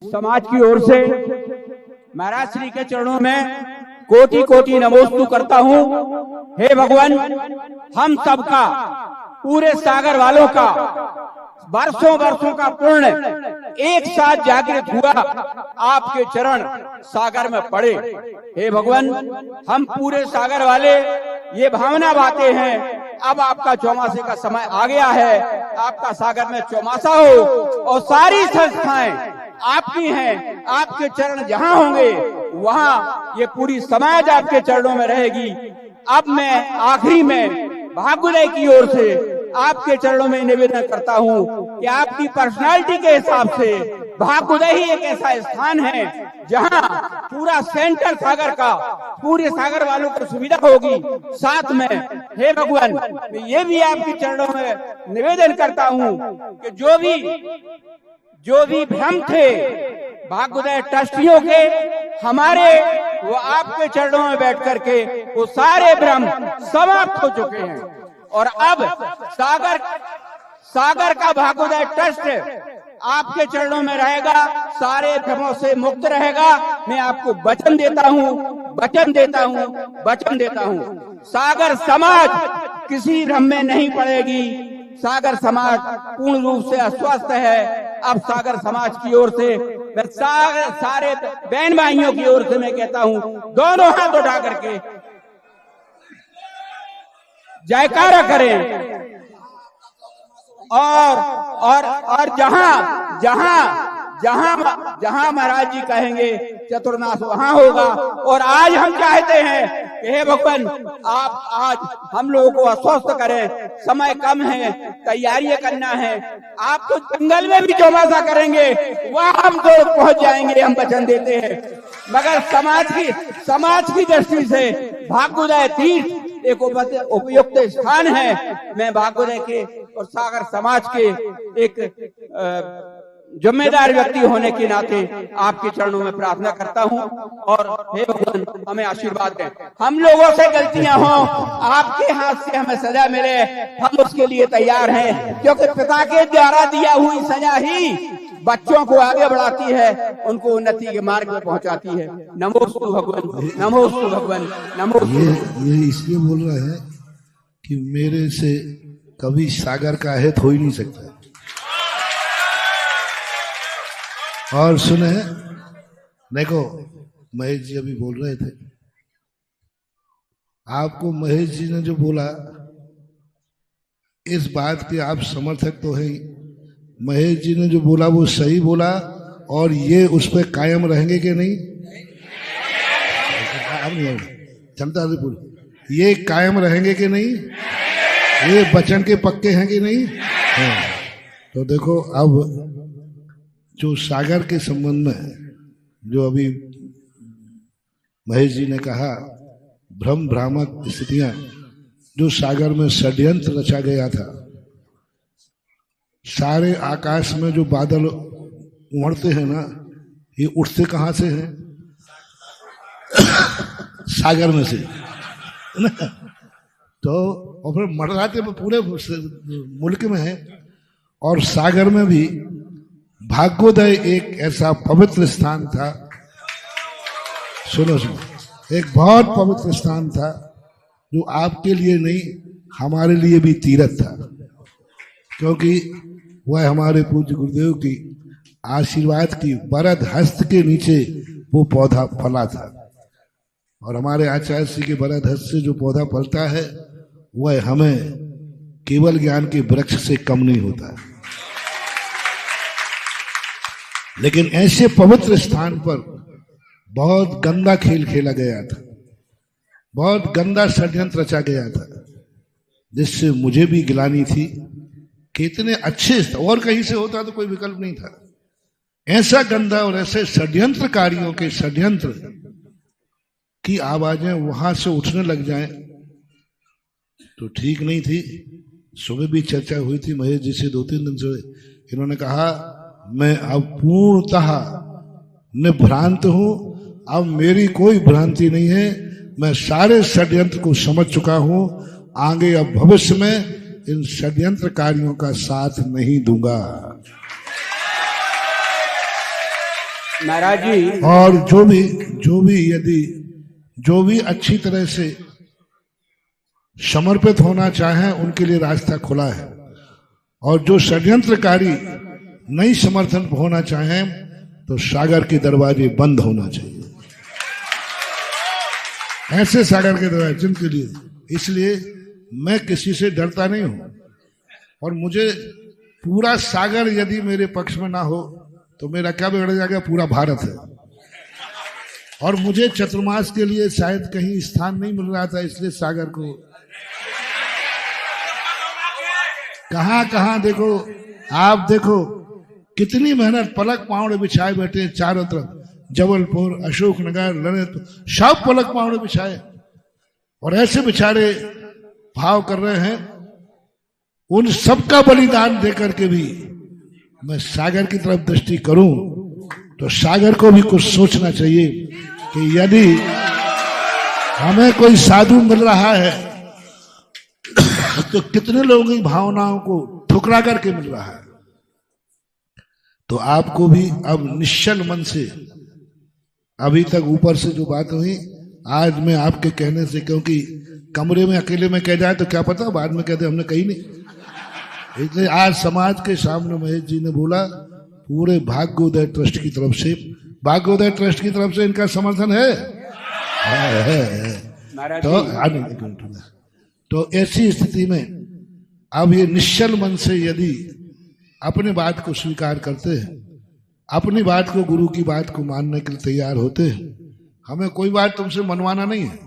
समाज की ओर से महाराज श्री के चरणों में कोटि कोटि नमोस्तु करता हूँ। हे भगवान, हम सबका, पूरे सागर वालों का वर्षों वर्षों का पुण्य एक साथ जागृत हुआ, आपके चरण सागर में पड़े। हे भगवान, हम पूरे सागर वाले ये भावना बाते हैं, अब आपका चौमासे का समय आ गया है, आपका सागर में चौमासा हो और सारी संस्थाएं आपकी हैं। आपके चरण जहां होंगे वहां ये पूरी समाज आपके चरणों में रहेगी। अब मैं आखिरी में भाग्योदय की ओर से आपके चरणों में निवेदन करता हूं कि आपकी पर्सनालिटी के हिसाब से भाग्योदय ही एक ऐसा स्थान है जहां पूरा सेंटर सागर का, पूरे सागर वालों को सुविधा होगी। साथ में हे भगवान, मैं ये भी आपके चरणों में निवेदन करता हूं कि जो भी भ्रम थे भाग्योदय ट्रस्टियों के, हमारे, वो आपके चरणों में बैठ करके वो सारे भ्रम समाप्त हो चुके हैं और अब सागर का भाग्योदय ट्रस्ट आपके चरणों में रहेगा, सारे भ्रमों से मुक्त रहेगा। मैं आपको वचन देता हूँ। सागर समाज किसी भ्रम में नहीं पड़ेगी। सागर समाज पूर्ण रूप से अस्वस्थ है। अब सागर समाज की ओर से मैं सारे बहन भाइयों की ओर से मैं कहता हूँ, दोनों हाथ उठा करके जयकारा करें और जहां महाराज जी कहेंगे चतुर्नाश वहां होगा। और आज हम चाहते हैं कि हे भगवान, आप आज हम लोगों को आश्वस्त करें, समय कम है, तैयारियां करना है। आप तो जंगल में भी चौमासा करेंगे, वहां हम तो पहुंच जाएंगे, हम वचन देते हैं। मगर समाज की दृष्टि से भाग्योदय तीर्थ एक उपयुक्त स्थान है। मैं भाग्योदय के और सागर समाज के एक जिम्मेदार व्यक्ति होने के नाते आपके चरणों में प्रार्थना करता हूं और हे भगवान, हमें आशीर्वाद दें। हम लोगों से गलतियां हों, आपके हाथ से हमें सजा मिले, हम उसके लिए तैयार हैं, क्योंकि पिता के द्वारा दिया हुई सजा ही बच्चों को आगे बढ़ाती है, उनको उन्नति के मार्ग में पहुंचाती है। नमोस्तु भगवान, नमोस्तु भगवान, नमोस्तु। ये इसलिए बोल रहे हैं कि मेरे से कभी सागर का हित हो ही नहीं सकता। और सुने, देखो महेश जी अभी बोल रहे थे, आपको महेश जी ने जो बोला, इस बात के आप समर्थक तो हैं। महेश जी ने जो बोला वो सही बोला, और ये उस पर कायम रहेंगे कि नहीं? क्षमता से बोल, ये कायम रहेंगे कि नहीं? ये वचन के पक्के हैं कि नहीं? हाँ। तो देखो, अब जो सागर के संबंध में जो अभी महेश जी ने कहा, भ्रम भ्रामक स्थितियां जो सागर में षड्यंत्र रचा गया था, सारे आकाश में जो बादल उमड़ते हैं ना, ये उठते कहां से हैं? सागर में से तो और फिर मंडराते पूरे मुल्क में है। और सागर में भी भाग्योदय एक ऐसा पवित्र स्थान था, सुनो, एक बहुत पवित्र स्थान था, जो आपके लिए नहीं, हमारे लिए भी तीर्थ था, क्योंकि वह हमारे पूज्य गुरुदेव की आशीर्वाद की वरद हस्त के नीचे वो पौधा फला था। और हमारे आचार्य श्री के वरद हस्त से जो पौधा फलता है, वह हमें केवल ज्ञान के वृक्ष से कम नहीं होता। लेकिन ऐसे पवित्र स्थान पर बहुत गंदा खेल खेला गया था, बहुत गंदा षड्यंत्र रचा गया था, जिससे मुझे भी गिलानी थी कि इतने अच्छे, और कहीं से होता तो कोई विकल्प नहीं था। ऐसा गंदा और ऐसे षड्यंत्रकारियों के षड्यंत्र की आवाजें वहां से उठने लग जाएं तो ठीक नहीं थी। सुबह भी चर्चा हुई थी महेश जी से, 2-3 दिन से इन्होंने कहा, मैं अब पूर्णतः निभ्रांत हूं, अब मेरी कोई भ्रांति नहीं है, मैं सारे षड्यंत्र को समझ चुका हूं, आगे अब भविष्य में इन षड्यंत्रकारियों का साथ नहीं दूंगा। महाराज जी, और जो भी अच्छी तरह से समर्पित होना चाहें उनके लिए रास्ता खुला है, और जो षड्यंत्रकारी नहीं समर्थन होना चाहें तो सागर के दरवाजे बंद होना चाहिए। ऐसे सागर के दरवाजे जिनके लिए, इसलिए मैं किसी से डरता नहीं हूं, और मुझे पूरा सागर यदि मेरे पक्ष में ना हो तो मेरा क्या बिगड़ जाएगा, पूरा भारत है। और मुझे चतुर्मास के लिए शायद कहीं स्थान नहीं मिल रहा था, इसलिए सागर को कहां देखो, आप देखो कितनी मेहनत, पलक पावड़े बिछाए बैठे चारों तरफ, जबलपुर, अशोकनगर, ललितपुर, सब पलक पावड़े बिछाए, और ऐसे बेचारे भाव कर रहे हैं। उन सबका बलिदान देकर के भी मैं सागर की तरफ दृष्टि करूं तो सागर को भी कुछ सोचना चाहिए कि यदि हमें कोई साधु मिल रहा है तो कितने लोगों की भावनाओं को ठुकरा करके मिल रहा है। तो आपको भी अब निश्चल मन से, अभी तक ऊपर से जो बात हुई, आज मैं आपके कहने से, क्योंकि कमरे में अकेले में कह जाए तो क्या पता बाद में कहते हमने कही नहीं, इसलिए आज समाज के सामने महेश जी ने बोला, पूरे भाग्योदय ट्रस्ट की तरफ से, भाग्योदय ट्रस्ट की तरफ से इनका समर्थन है। तो ऐसी स्थिति में अब ये निश्चल मन से यदि अपनी बात को स्वीकार करते हैं, अपनी बात को, गुरु की बात को मानने के लिए तैयार होते हैं, हमें कोई बात तुमसे मनवाना नहीं है,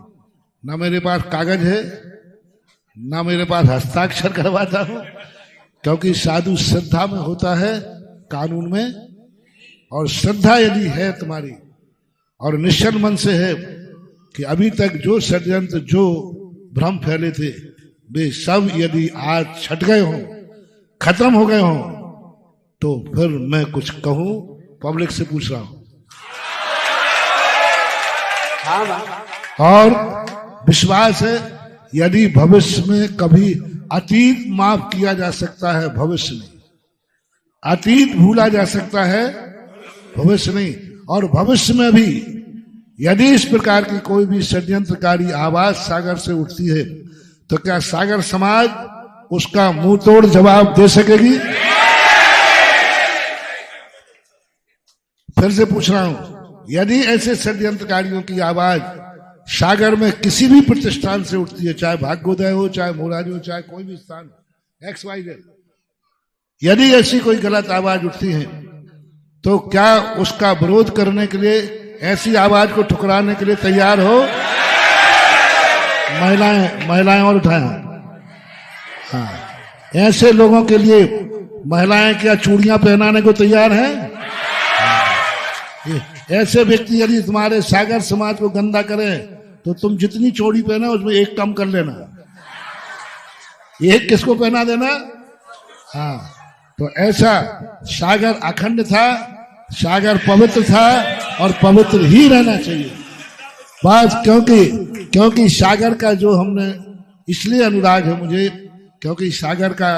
ना मेरे पास कागज है, ना मेरे पास हस्ताक्षर करवाता हूं, क्योंकि साधु श्रद्धा में होता है, कानून में। और श्रद्धा यदि है तुम्हारी और निश्चल मन से है कि अभी तक जो षड्यंत्र, जो भ्रम फैले थे, वे सब यदि आज छट गए हों, खत्म हो गए हों, तो फिर मैं कुछ कहूं, पब्लिक से पूछ रहा हूं। और विश्वास है यदि भविष्य में कभी अतीत माफ किया जा सकता है, भविष्य नहीं, अतीत भूला जा सकता है, भविष्य नहीं। और भविष्य में भी यदि इस प्रकार की कोई भी षड्यंत्रकारी आवाज सागर से उठती है तो क्या सागर समाज उसका मुंह तोड़ जवाब दे सकेगी? फिर से पूछ रहा हूं, यदि ऐसे षड्यंत्रकारियों की आवाज सागर में किसी भी प्रतिष्ठान से उठती है, चाहे भाग्योदय हो, चाहे मोराजी हो, चाहे कोई भी स्थान XYZ, यदि ऐसी कोई गलत आवाज उठती है तो क्या उसका विरोध करने के लिए, ऐसी आवाज को ठुकराने के लिए तैयार हो? महिलाएं और उठाएं। हाँ, ऐसे लोगों के लिए महिलाएं क्या चूड़ियां पहनाने को तैयार हैं? ऐसे व्यक्ति यदि तुम्हारे सागर समाज को गंदा करें तो तुम जितनी चोड़ी पहना उसमें एक कम कर लेना, एक किसको पहना देना। हाँ, तो ऐसा सागर अखंड था, सागर पवित्र था और पवित्र ही रहना चाहिए। बस क्योंकि सागर का जो हमने, इसलिए अनुराग है मुझे, क्योंकि सागर का,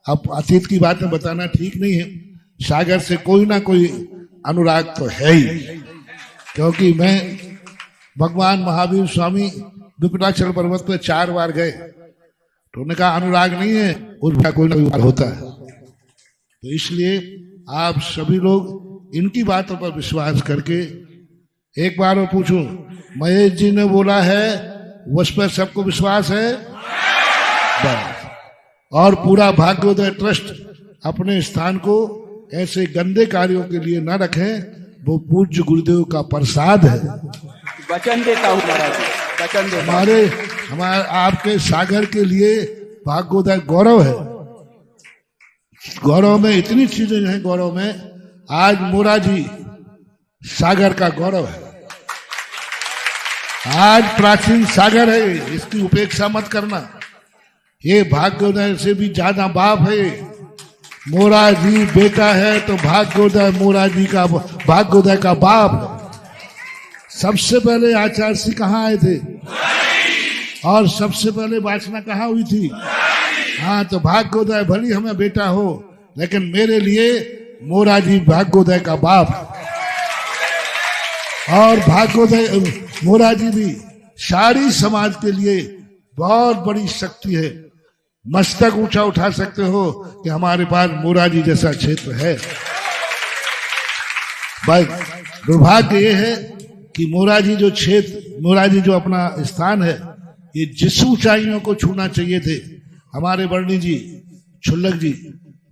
अब अतीत की बातें बताना ठीक नहीं है, सागर से कोई ना कोई अनुराग तो है ही। क्योंकि मैं, भगवान महावीर स्वामी विपटाचल पर्वत पर 4 बार गए, तो उन्होंने कहा अनुराग नहीं है, उसका कोई ना कोई होता है। तो इसलिए आप सभी लोग इनकी बातों पर विश्वास करके, एक बार मैं पूछूं, महेश जी ने बोला है उस पर सबको विश्वास है? और पूरा भाग्योदय ट्रस्ट अपने स्थान को ऐसे गंदे कार्यों के लिए न रखें, वो पूज्य गुरुदेव का प्रसाद है। वचन देता हूँ महाराज, वचन देता हूं। हमारे आपके सागर के लिए भाग्योदय गौरव है। गौरव में इतनी चीजें हैं, गौरव में आज मोराजी सागर का गौरव है, आज प्राचीन सागर है, इसकी उपेक्षा मत करना। ये भाग्योदय से भी ज्यादा बाप है। मोराजी बेटा है तो भाग्योदय मोराजी का, भाग्योदय का बाप है। सबसे पहले आचार्य सिंह कहाँ आए थे और सबसे पहले वासना कहाँ हुई थी? हाँ, तो भाग्योदय भली हमें बेटा हो, लेकिन मेरे लिए मोराजी भाग्योदय का बाप। और भागवत मोराजी भी सारी समाज के लिए बहुत बड़ी शक्ति है। मस्तक ऊंचा उठा सकते हो कि हमारे पास मोराजी जैसा क्षेत्र है। बस दुर्भाग्य ये है कि मोराजी जो क्षेत्र, मोराजी जो अपना स्थान है, ये जिस ऊंचाइयों को छूना चाहिए थे, हमारे वर्णी जी, छुल्लक जी,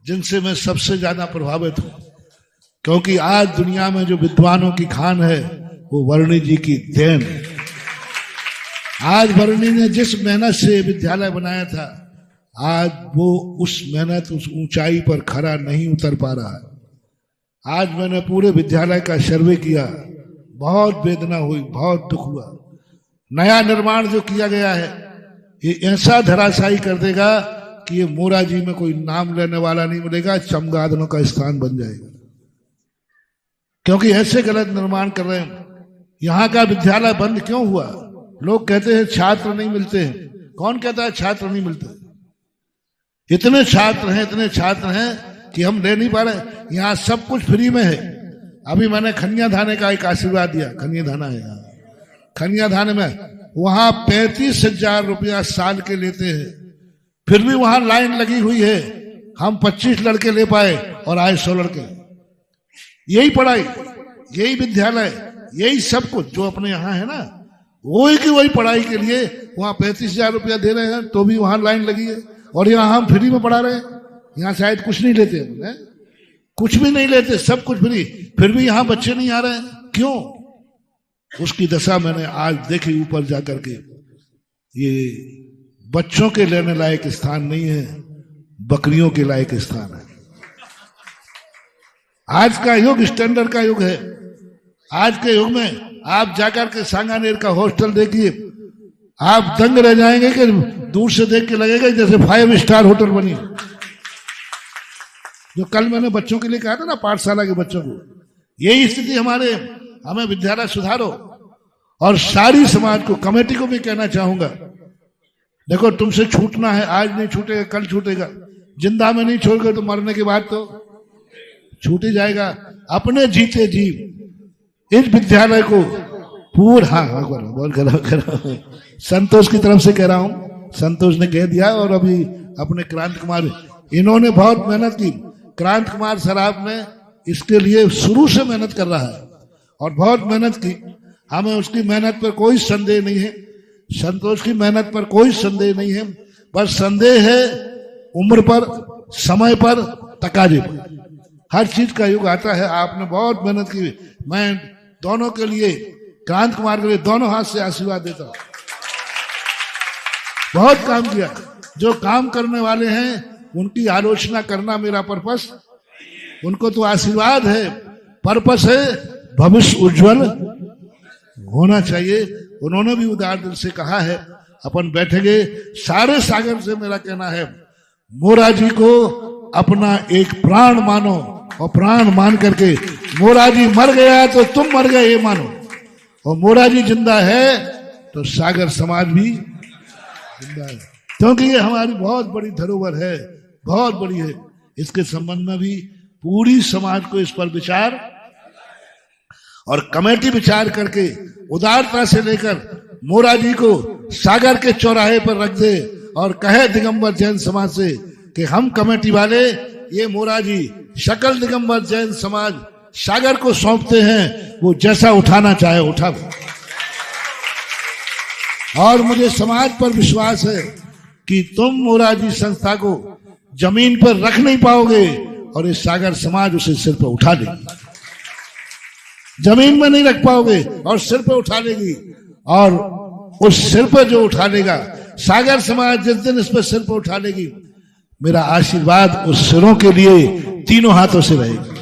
जिनसे मैं सबसे ज्यादा प्रभावित हूं, क्योंकि आज दुनिया में जो विद्वानों की खान है वो वर्णी जी की देन है। आज वर्णी ने जिस मेहनत से विद्यालय बनाया था, आज वो उस मेहनत, उस ऊंचाई पर खरा नहीं उतर पा रहा है। आज मैंने पूरे विद्यालय का सर्वे किया, बहुत वेदना हुई, बहुत दुख हुआ। नया निर्माण जो किया गया है ये ऐसा धराशायी कर देगा कि ये मोराजी में कोई नाम लेने वाला नहीं मिलेगा, चमगादड़ों का स्थान बन जाएगा, क्योंकि ऐसे गलत निर्माण कर रहे हैं। यहाँ का विद्यालय बंद क्यों हुआ? लोग कहते हैं छात्र नहीं मिलते हैं। कौन कहता है छात्र नहीं मिलते? इतने छात्र हैं, इतने छात्र हैं कि हम ले नहीं पा रहे। यहाँ सब कुछ फ्री में है। अभी मैंने खनिया थाने का एक आशीर्वाद दिया, खनिया थाना है यहाँ, खनिया थाने में वहां 35,000 रुपया साल के लेते हैं, फिर भी वहां लाइन लगी हुई है। हम 25 लड़के ले पाए और आए 100 लड़के। यही पढ़ाई, यही विद्यालय, यही सब कुछ जो अपने यहाँ है ना, वही की वही पढ़ाई के लिए वहां 35,000 रुपया दे रहे हैं, तो भी वहां लाइन लगी है। और यहाँ हम फ्री में पढ़ा रहे हैं। यहाँ शायद कुछ नहीं लेते हैं, कुछ भी नहीं लेते, सब कुछ फ्री, फिर भी यहाँ बच्चे नहीं आ रहे हैं। क्यों? उसकी दशा मैंने आज देखी ऊपर जाकर के। ये बच्चों के लेने लायक स्थान नहीं है, बकरियों के लायक स्थान है। आज का युग स्टैंडर्ड का युग है। आज के युग में आप जाकर के सांगानेर का हॉस्टल देखिए, आप दंग रह जाएंगे कि दूर से देख के लगेगा जैसे 5 स्टार होटल बनी। जो कल मैंने बच्चों के लिए कहा था ना, पाठशाला के बच्चों को, यही स्थिति हमारे, हमें विद्यालय सुधारो। और सारी समाज को, कमेटी को भी कहना चाहूंगा, देखो तुमसे छूटना है, आज नहीं छूटेगा, कल छूटेगा। जिंदा में नहीं छोड़ोगे तो मरने के बाद तो छूट ही जाएगा। अपने जीते जी इस विद्यालय को पूरा, हाँ बोल करो, संतोष की तरफ से कह रहा हूं, संतोष ने कह दिया। और अभी अपने क्रांत कुमार, इन्होंने बहुत मेहनत की। क्रांत कुमार सराफ ने इसके लिए शुरू से मेहनत कर रहा है और बहुत मेहनत की। हमें उसकी मेहनत पर कोई संदेह नहीं है, संतोष की मेहनत पर कोई संदेह नहीं है। बस संदेह है उम्र पर, समय पर, तकाजे पर। हर चीज का युग आता है। आपने बहुत मेहनत की। मैं दोनों के लिए, क्रांत कुमार के लिए दोनों हाथ से आशीर्वाद देता हूं। बहुत काम किया। जो काम करने वाले हैं उनकी आलोचना करना मेरा पर्पस, उनको तो आशीर्वाद है, पर्पस है भविष्य उज्जवल होना चाहिए। उन्होंने भी उदार दिल से कहा है। अपन बैठेंगे, सारे सागर से मेरा कहना है, मोराजी को अपना एक प्राण मानो और प्राण मान करके, मोराजी मर गया तो तुम मर गए ये मानो, और मोराजी जिंदा है तो सागर समाज भी जिंदा है। क्योंकि ये हमारी बहुत बड़ी धरोहर है, बहुत बड़ी है। इसके संबंध में भी पूरी समाज को इस पर विचार और कमेटी विचार करके उदारता से लेकर मोराजी को सागर के चौराहे पर रख दे और कहे दिगंबर जैन समाज से कि हम कमेटी वाले ये मोराजी सकल दिगंबर जैन समाज सागर को सौंपते हैं, वो जैसा उठाना चाहे उठा। और मुझे समाज पर विश्वास है कि तुम मोराजी संस्था को जमीन पर रख नहीं पाओगे और इस सागर समाज उसे सिर पर उठा लेगी। जमीन में नहीं रख पाओगे और सिर पर उठा लेगी। और उस सिर पर जो उठा लेगा, सागर समाज जिस दिन इस पर सिर पर उठा लेगी, मेरा आशीर्वाद उस सिरों के लिए तीनों हाथों से रहेगा।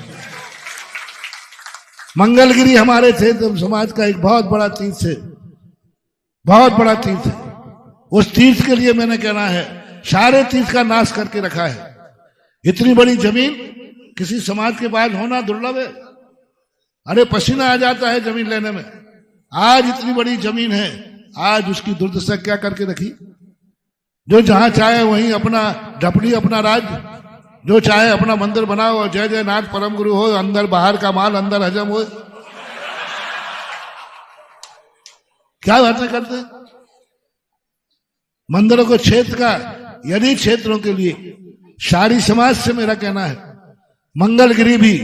मंगलगिरी हमारे थे तो समाज का एक बहुत बड़ा तीर्थ है, बहुत बड़ा तीर्थ है। उस तीर्थ के लिए मैंने कहना है, सारे तीर्थ का नाश करके रखा है। इतनी बड़ी जमीन किसी समाज के पास होना दुर्लभ है। अरे पसीना आ जाता है जमीन लेने में। आज इतनी बड़ी जमीन है, आज उसकी दुर्दशा क्या करके रखी। जो जहां चाहे वहीं अपना ढपड़ी, अपना राज, जो चाहे अपना मंदिर बनाओ और जय जय नाथ परम गुरु हो, अंदर बाहर का माल अंदर हजम हो। क्या बातें करते हैं? मंदिरों को क्षेत्र का, यदि क्षेत्रों के लिए शारी समाज से मेरा कहना है, मंगलगिरी भी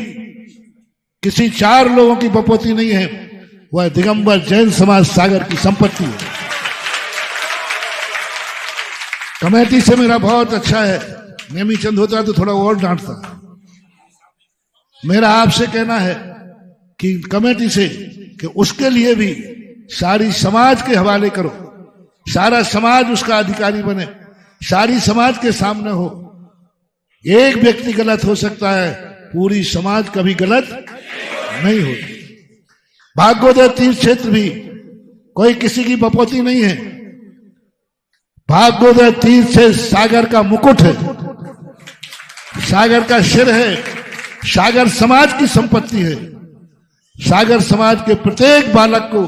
किसी 4 लोगों की बपोती नहीं है, वह दिगंबर जैन समाज सागर की संपत्ति है। कमेटी से मेरा बहुत अच्छा है, नेमी चंद होता तो थोड़ा और डांटता। मेरा आपसे कहना है कि कमेटी से कि उसके लिए भी सारी समाज के हवाले करो, सारा समाज उसका अधिकारी बने, सारी समाज के सामने हो। एक व्यक्ति गलत हो सकता है, पूरी समाज कभी गलत नहीं होती। भाग्योदय तीर्थ क्षेत्र भी कोई किसी की बपोती नहीं है। भाग्योदय तीर्थ से सागर का मुकुट है, सागर का सिर है, सागर समाज की संपत्ति है। सागर समाज के प्रत्येक बालक को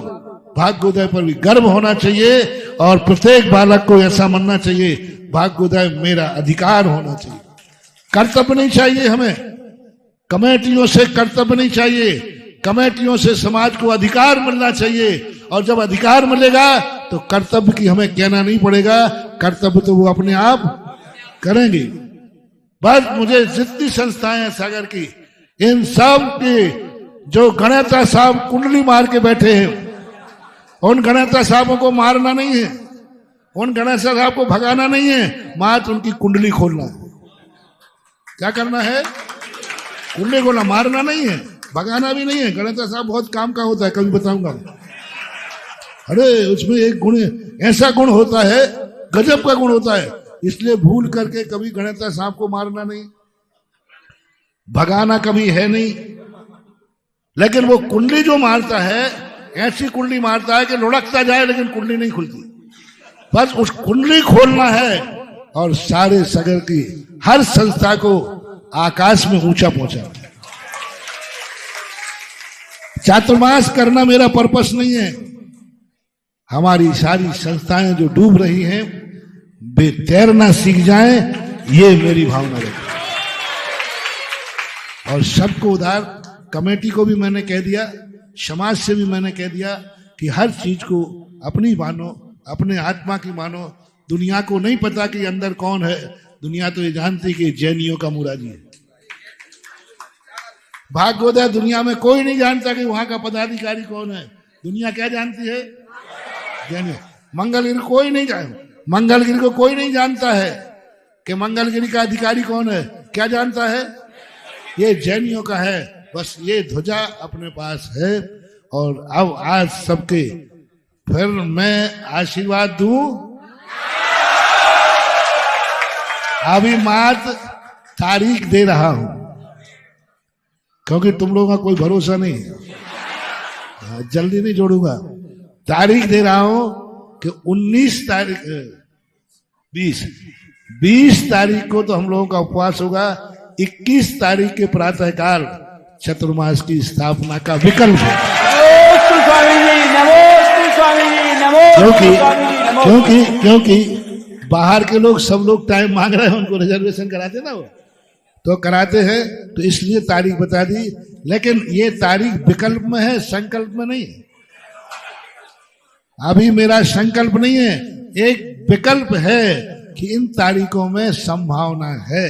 भाग्योदय पर भी गर्व होना चाहिए और प्रत्येक बालक को ऐसा मानना चाहिए भाग्योदय मेरा अधिकार होना चाहिए। कर्तव्य नहीं चाहिए हमें, कमेटियों से कर्तव्य नहीं चाहिए, कमेटियों से समाज को अधिकार मिलना चाहिए। और जब अधिकार मिलेगा तो कर्तव्य की हमें कहना नहीं पड़ेगा, कर्तव्य तो वो अपने आप करेंगे। बस मुझे जितनी संस्थाएं हैं सागर की, इन सब के जो गणेता साहब कुंडली मार के बैठे हैं, उन गणेता साहबों को मारना नहीं है, उन गणेता साहब को भगाना नहीं है, मात्र उनकी कुंडली खोलना है। क्या करना है? कुंडली खोलना, मारना नहीं है, भगाना भी नहीं है। गणेता साहब बहुत काम का होता है, कभी बताऊंगा। अरे उसमें एक गुण, ऐसा गुण होता है, गजब का गुण होता है, इसलिए भूल करके कभी गणेता साहब को मारना नहीं, भगाना कभी है नहीं। लेकिन वो कुंडली जो मारता है, ऐसी कुंडली मारता है कि लुढ़कता जाए लेकिन कुंडली नहीं खुलती। बस उस कुंडली खोलना है और सारे सागर की हर संस्था को आकाश में ऊंचा पहुंचाना है। चातुर्मास करना मेरा पर्पस नहीं है। हमारी सारी संस्थाएं जो डूब रही हैं वे तैरना सीख जाएं, ये मेरी भावना है। और सबको उधार, कमेटी को भी मैंने कह दिया, समाज से भी मैंने कह दिया कि हर चीज को अपनी मानो, अपने आत्मा की मानो। दुनिया को नहीं पता कि अंदर कौन है, दुनिया तो ये जानती कि जैनियों का मुरादी है। भाग्योदय दुनिया में कोई नहीं जानता कि वहां का पदाधिकारी कौन है। दुनिया क्या जानती है? जैन। मंगलगिरी कोई नहीं जानता, मंगलगिरी को कोई नहीं जानता है कि मंगलगिरी का अधिकारी कौन है। क्या जानता है? ये जैनियों का है। बस ये ध्वजा अपने पास है। और अब आज सबके फिर मैं आशीर्वाद दूं। अभी मात्र तारीख दे रहा हूं क्योंकि तुम लोगों का कोई भरोसा नहीं है, जल्दी नहीं जोड़ूंगा। तारीख दे रहा हूं कि 19 तारीख 20 तारीख को तो हम लोगों का उपवास होगा। 21 तारीख के प्रातःकाल चतुर्मास की स्थापना का विकल्प है। क्योंकि बाहर के लोग सब लोग टाइम मांग रहे हैं, उनको रिजर्वेशन कराते ना, वो तो कराते हैं, तो इसलिए तारीख बता दी। लेकिन ये तारीख विकल्प में है, संकल्प में नहीं है। अभी मेरा संकल्प नहीं है, एक विकल्प है कि इन तारीखों में संभावना है।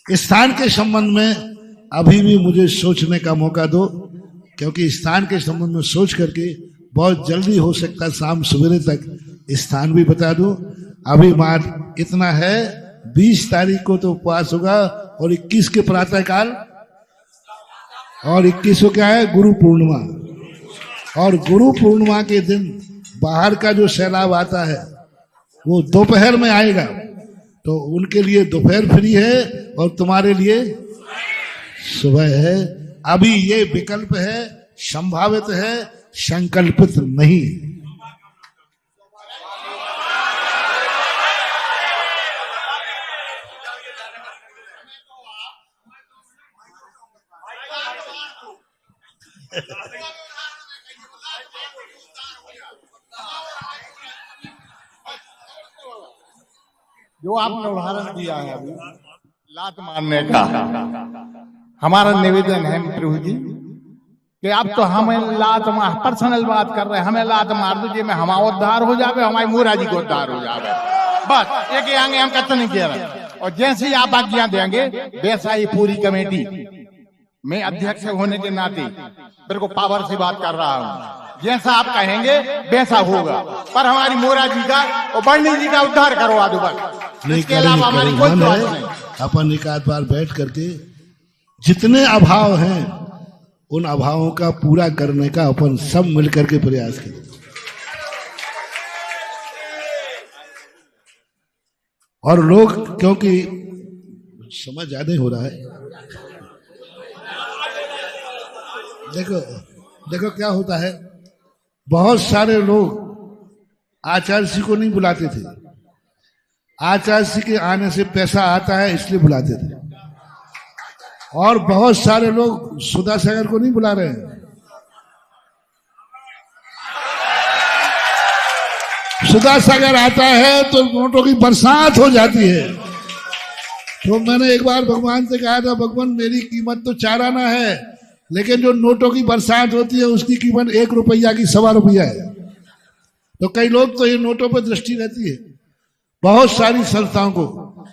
स्थान के संबंध में अभी भी मुझे सोचने का मौका दो, क्योंकि स्थान के संबंध में सोच करके बहुत जल्दी हो सकता है शाम सवेरे तक स्थान भी बता दूं। अभी मात्र इतना है, 20 तारीख को तो उपवास होगा और 21 के प्रातःकाल, और 21 को क्या है? गुरु पूर्णिमा। और गुरु पूर्णिमा के दिन बाहर का जो सैलाब आता है वो दोपहर में आएगा, तो उनके लिए दोपहर फ्री है और तुम्हारे लिए सुबह है। अभी ये विकल्प है, संभावित है, संकल्पित नहीं। जो आपने उदाहरण दिया है अभी लात मारने का, हमारा निवेदन है प्रभु जी कि अब तो हमें लात मार पर्सनल बात कर रहे हैं, हमें लात मार दो जी में हमारा उद्धार हो जावे, हमारी मोरा जी को उद्धार हो जावे, बस एक आगे हम कत नहीं कह रहे। और जैसे ही आप आज्ञा देंगे वैसा ही पूरी कमेटी, मैं अध्यक्ष होने के नाते मेरे को पावर से बात कर रहा हूँ, जैसा आप कहेंगे वैसा होगा, पर हमारी मोरा जी का और बर्नी जी का उद्धार करवा दो बस, इसके अलावा हमारी कोई बात नहीं। अपन एक आध बार बैठ करके जितने अभाव हैं उन अभावों का पूरा करने का अपन सब मिलकर के प्रयास करें। और लोग, क्योंकि समय ज्यादा हो रहा है, देखो क्या होता है, बहुत सारे लोग आचार्य जी को नहीं बुलाते थे, आचार्य जी के आने से पैसा आता है इसलिए बुलाते थे, और बहुत सारे लोग सुधा सागर को नहीं बुला रहे हैं। सुधा सागर आता है तो नोटों की बरसात हो जाती है। तो मैंने एक बार भगवान से कहा था, भगवान मेरी कीमत तो 4 आना है, लेकिन जो नोटों की बरसात होती है उसकी कीमत 1 रुपया की 1.25 रुपया है। तो कई लोग तो ये नोटों पर दृष्टि रहती है बहुत सारी संस्थाओं को।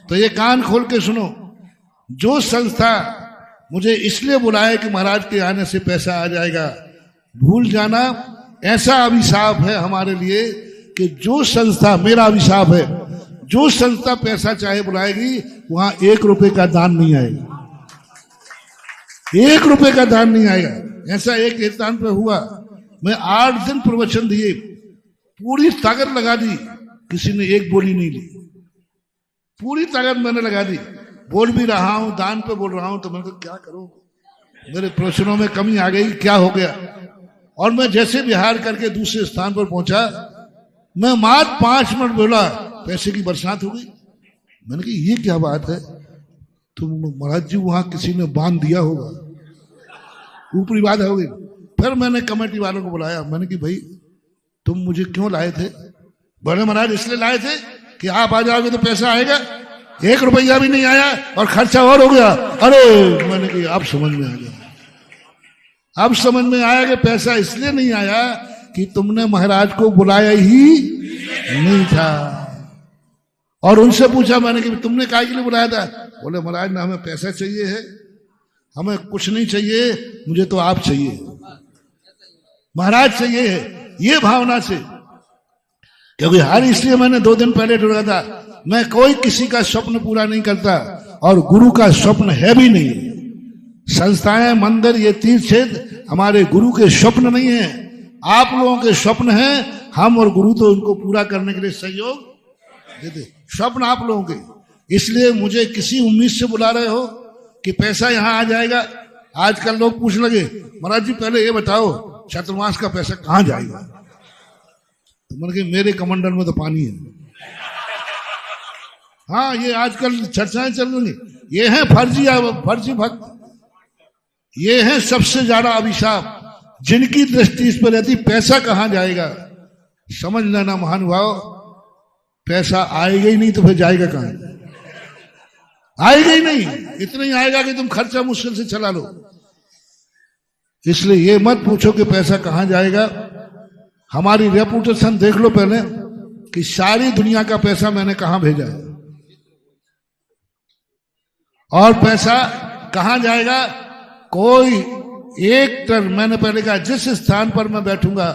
तो ये कान खोल के सुनो, जो संस्था मुझे इसलिए बुलाए कि महाराज के आने से पैसा आ जाएगा, भूल जाना ऐसा अभिशाप है हमारे लिए कि जो संस्था, मेरा अभिशाप है, जो संस्था पैसा चाहे बुलाएगी वहां 1 रुपए का दान नहीं आएगा, 1 रुपए का दान नहीं आएगा। ऐसा एक स्थान पे हुआ, मैं 8 दिन प्रवचन दिए, पूरी ताकत लगा दी, किसी ने एक बोली नहीं ली, पूरी ताकत मैंने लगा दी, बोल भी रहा हूं, दान पे बोल रहा हूं, तो मैंने कहा क्या करूं, मेरे प्रवचनों में कमी आ गई, क्या हो गया। और मैं जैसे विहार करके दूसरे स्थान पर पहुंचा, मैं मात्र 5 मिनट बोला, पैसे की बरसात हो गई। मैंने कहा ये क्या बात है, तो महाराज जी वहां किसी ने बांध दिया होगा, ऊपरी बात हो गई। फिर मैंने कमेटी वालों को बुलाया, मैंने कहा भाई तुम मुझे क्यों लाए थे? बड़े महाराज इसलिए लाए थे कि आप आ जाओगे तो पैसा आएगा, 1 रुपया भी नहीं आया और खर्चा और हो गया। अरे मैंने कहा अब समझ में आ गया, अब समझ में आया कि पैसा इसलिए नहीं आया कि तुमने महाराज को बुलाया ही नहीं था। और उनसे पूछा मैंने कि तुमने काय के लिए बुलाया था? बोले महाराज ना हमें पैसा चाहिए है, हमें कुछ नहीं चाहिए, मुझे तो आप चाहिए, महाराज चाहिए है, ये भावना से। क्योंकि हर इसलिए मैंने 2 दिन पहले ढूंढा था, मैं कोई किसी का स्वप्न पूरा नहीं करता और गुरु का स्वप्न है भी नहीं। संस्थाएं, मंदिर, ये तीर्थ क्षेत्र हमारे गुरु के स्वप्न नहीं है, आप लोगों के स्वप्न हैं। हम और गुरु तो उनको पूरा करने के लिए सहयोग देते, स्वप्न आप लोगों के। इसलिए मुझे किसी उम्मीद से बुला रहे हो कि पैसा यहां आ जाएगा। आजकल लोग पूछ लगे महाराज जी पहले ये बताओ चातुर्मास का पैसा कहां जाएगा? तो मैंने कहा मेरे कमंडल में तो पानी है। हाँ, ये आजकल चर्चाएं चल रही, ये है फर्जी भक्त, ये है सबसे ज्यादा अभिशाप, जिनकी दृष्टि इस पर रहती पैसा कहां जाएगा। समझ लेना महानुभाव, पैसा आएगा ही नहीं तो फिर जाएगा कहां? आएगा ही नहीं, इतना ही आएगा कि तुम खर्चा मुश्किल से चला लो। इसलिए ये मत पूछो कि पैसा कहां जाएगा। हमारी रेपुटेशन देख लो पहले कि सारी दुनिया का पैसा मैंने कहां भेजा है और पैसा कहां जाएगा। कोई एक टन, मैंने पहले कहा जिस स्थान पर मैं बैठूंगा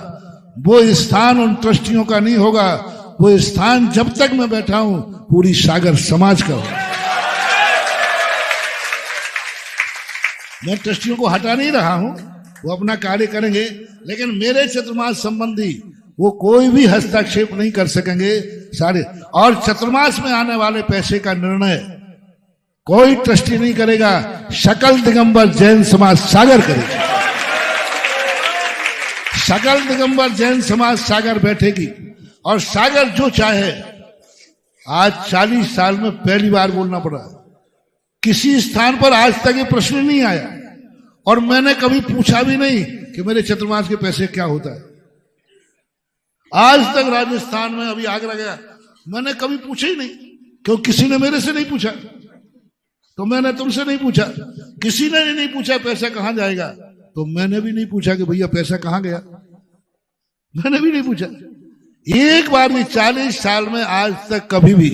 वो स्थान उन ट्रस्टियों का नहीं होगा, वो स्थान जब तक मैं बैठा हूं पूरी सागर समाज का होगा। मैं ट्रस्टियों को हटा नहीं रहा हूं, वो अपना कार्य करेंगे, लेकिन मेरे चतुर्मास संबंधी वो कोई भी हस्तक्षेप नहीं कर सकेंगे सारे। और चतुर्मास में आने वाले पैसे का निर्णय कोई ट्रस्टी नहीं करेगा, सकल दिगंबर जैन समाज सागर करेगा। सकल दिगंबर जैन समाज सागर बैठेगी और सागर जो चाहे। आज 40 साल में पहली बार बोलना पड़ा, किसी स्थान पर आज तक ये प्रश्न नहीं आया और मैंने कभी पूछा भी नहीं कि मेरे चतुर्मास के पैसे क्या होता है। आज तक राजस्थान में, अभी आगरा गया, मैंने कभी पूछा ही नहीं, क्यों किसी ने मेरे से नहीं पूछा, तो मैंने तुमसे नहीं पूछा, किसी ने नहीं पूछा पैसा कहां जाएगा। तो मैंने भी नहीं पूछा कि भैया पैसा कहां गया, मैंने भी नहीं पूछा। एक बार भी 40 साल में आज तक कभी भी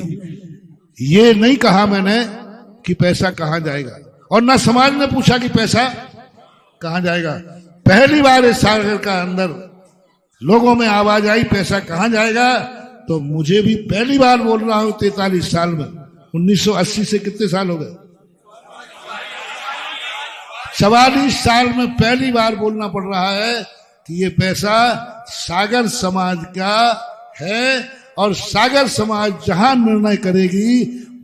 ये नहीं कहा मैंने कि पैसा कहां जाएगा, और ना समाज ने पूछा कि पैसा कहां जाएगा। पहली बार इस सागर का अंदर लोगों में आवाज आई पैसा कहां जाएगा, तो मुझे भी पहली बार बोल रहा हूं 43 साल में। 1980 से कितने साल हो गए? 44 साल में पहली बार बोलना पड़ रहा है कि ये पैसा सागर समाज का है, और सागर समाज जहां निर्णय करेगी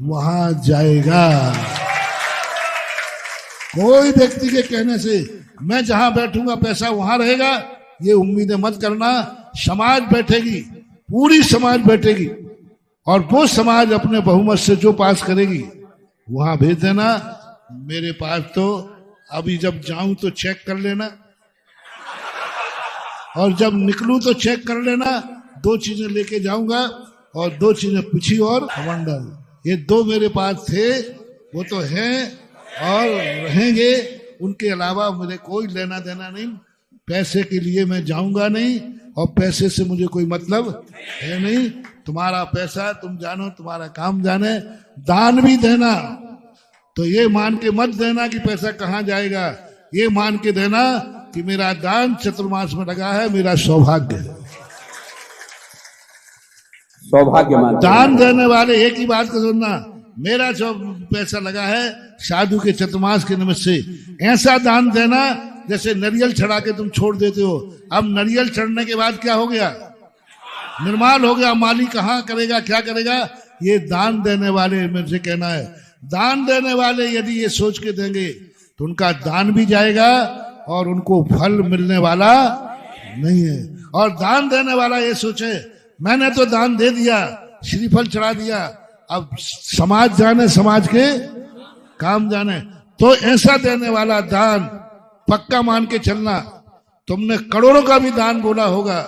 वहां जाएगा। कोई व्यक्ति के कहने से मैं जहां बैठूंगा पैसा वहां रहेगा, ये उम्मीदें मत करना। समाज बैठेगी, पूरी समाज बैठेगी, और वो समाज अपने बहुमत से जो पास करेगी वहां भेज देना। मेरे पास तो अभी जब जाऊं तो चेक कर लेना, और जब निकलूं तो चेक कर लेना। 2 चीजें लेके जाऊंगा, और 2 चीजें पीछे और कमंडल, ये 2 मेरे पास थे, वो तो हैं और रहेंगे। उनके अलावा मुझे कोई लेना देना नहीं। पैसे के लिए मैं जाऊंगा नहीं, और पैसे से मुझे कोई मतलब है नहीं। तुम्हारा पैसा तुम जानो, तुम्हारा काम जाने। दान भी देना तो ये मान के मत देना कि पैसा कहां जाएगा, ये मान के देना कि मेरा दान चतुर्मास में लगा है, मेरा सौभाग्य है। सौभाग्यमान दान देने वाले एक ही बात को सुनना, मेरा जो पैसा लगा है साधु के चतुर्मास के निमित्त से, ऐसा दान देना जैसे नारियल चढ़ा के तुम छोड़ देते हो। अब नारियल चढ़ने के बाद क्या हो गया? निर्माल हो गया। माली कहाँ करेगा, क्या करेगा? ये दान देने वाले, मेरे से कहना है, दान देने वाले यदि ये सोच के देंगे तो उनका दान भी जाएगा और उनको फल मिलने वाला नहीं है। और दान देने वाला ये सोचे मैंने तो दान दे दिया, श्रीफल चढ़ा दिया, अब समाज जाने, समाज के काम जाने। तो ऐसा देने वाला दान पक्का मान के चलना। तुमने करोड़ों का भी दान बोला होगा,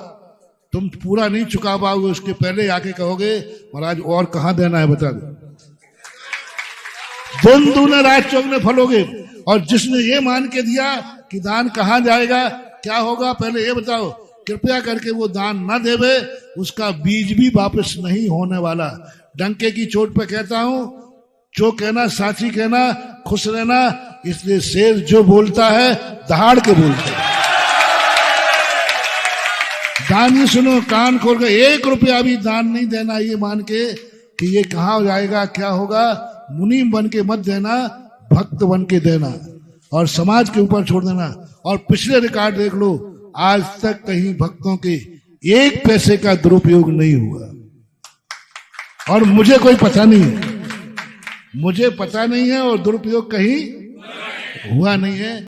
तुम पूरा नहीं चुका पाओगे, उसके पहले आके कहोगे महाराज और कहां देना है बता दो। दिन दूने रात चौगुने फलोगे। और जिसने ये मान के दिया कि दान कहां जाएगा, क्या होगा, पहले ये बताओ। कृपया करके वो दान न देवे, उसका बीज भी वापस नहीं होने वाला। डंके की चोट पे कहता हूं, जो कहना साची कहना, खुश रहना। इसलिए शेर जो बोलता है दहाड़ के बोलता है। दान ही सुनो, कान खोल के। 1 रुपया भी दान नहीं देना ये मान के कि ये कहां जाएगा, क्या होगा। मुनीम बन के मत देना, भक्त बन के देना, और समाज के ऊपर छोड़ देना। और पिछले रिकॉर्ड देख लो, आज तक कहीं भक्तों के 1 पैसे का दुरुपयोग नहीं हुआ। और मुझे कोई पता नहीं है, मुझे पता नहीं है, और दुरुपयोग कहीं हुआ नहीं है।